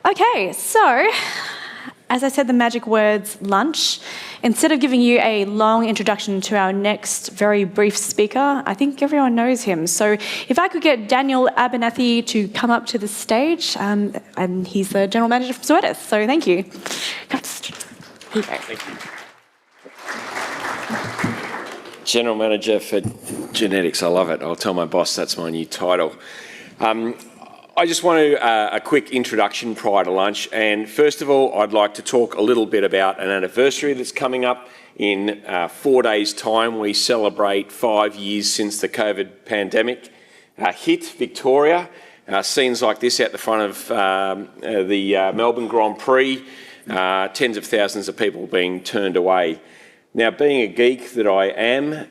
Okay, so as I said the magic words, lunch, instead of giving you a long introduction to our next very brief speaker, I think everyone knows him. So if I could get Daniel Abernethy to come up to the stage, and he's the General Manager from Zoetis, so thank you. Here you go. Thank you. General Manager for Genetics, I love it. I'll tell my boss that's my new title. I just want a quick introduction prior to lunch, and first of all I'd like to talk a little bit about an anniversary that's coming up. In 4 days' time we celebrate 5 years since the COVID pandemic hit Victoria. Scenes like this out the front of the Melbourne Grand Prix, tens of thousands of people being turned away. Now, being a geek that I am,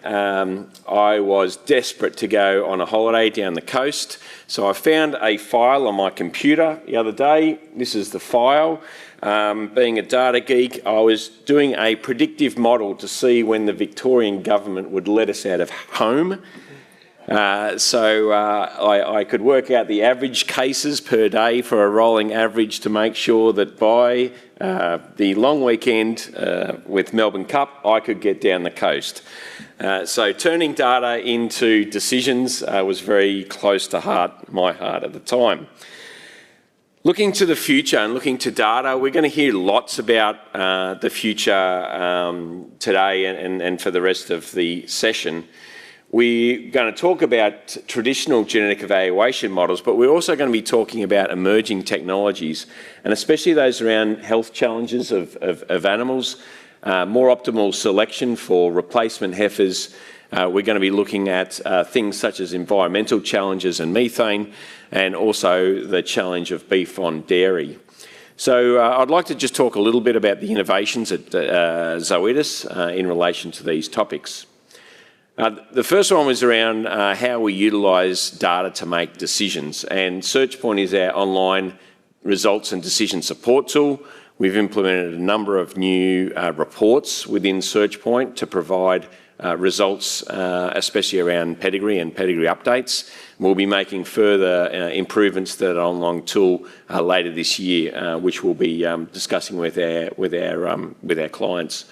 I was desperate to go on a holiday down the coast, so I found a file on my computer the other day. This is the file. Being a data geek, I was doing a predictive model to see when the Victorian government would let us out of home. I could work out the average cases per day for a rolling average to make sure that by the long weekend with Melbourne Cup, I could get down the coast. So turning data into decisions was very close to my heart at the time. Looking to the future and looking to data, we're going to hear lots about the future today and for the rest of the session. We're going to talk about traditional genetic evaluation models, but we're also going to be talking about emerging technologies, and especially those around health challenges of animals, more optimal selection for replacement heifers. We're going to be looking at things such as environmental challenges and methane, and also the challenge of beef on dairy. So I'd like to just talk a little bit about the innovations at Zoetis in relation to these topics. The first one was around how we utilise data to make decisions, and SearchPoint is our online results and decision support tool. We've implemented a number of new reports within SearchPoint to provide results, especially around pedigree and pedigree updates. We'll be making further improvements to that online tool later this year, which we'll be discussing with our clients.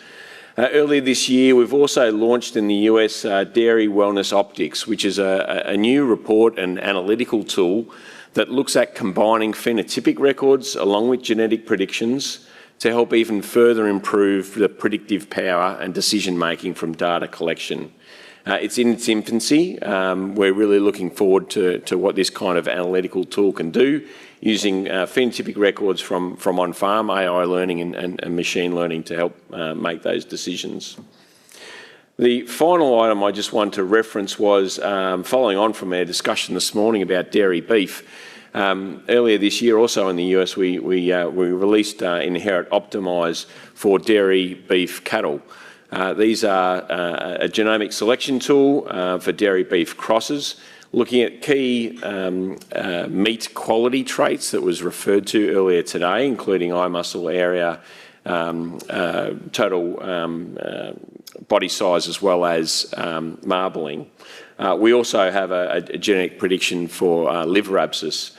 Earlier this year, we've also launched in the US Dairy Wellness Optics, which is a new report and analytical tool that looks at combining phenotypic records along with genetic predictions to help even further improve the predictive power and decision-making from data collection. It's in its infancy. We're really looking forward to what this kind of analytical tool can do, using phenotypic records from on-farm, AI learning and machine learning to help make those decisions. The final item I just wanted to reference was following on from our discussion this morning about dairy beef. Earlier this year, also in the US, we released Inherit Optimize for dairy beef cattle. These are a genomic selection tool for dairy beef crosses, looking at key meat quality traits that was referred to earlier today, including eye muscle area, total body size, as well as marbling. We also have a genetic prediction for liver abscess.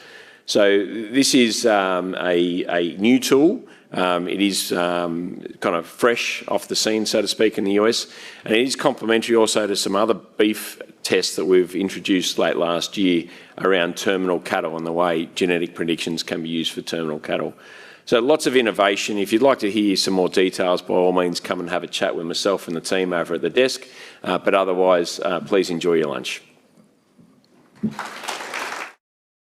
So this is a new tool. It is kind of fresh off the scene, so to speak, in the US, and it is complementary also to some other beef tests that we've introduced late last year around terminal cattle and the way genetic predictions can be used for terminal cattle. So lots of innovation. If you'd like to hear some more details, by all means come and have a chat with myself and the team over at the desk, but otherwise please enjoy your lunch.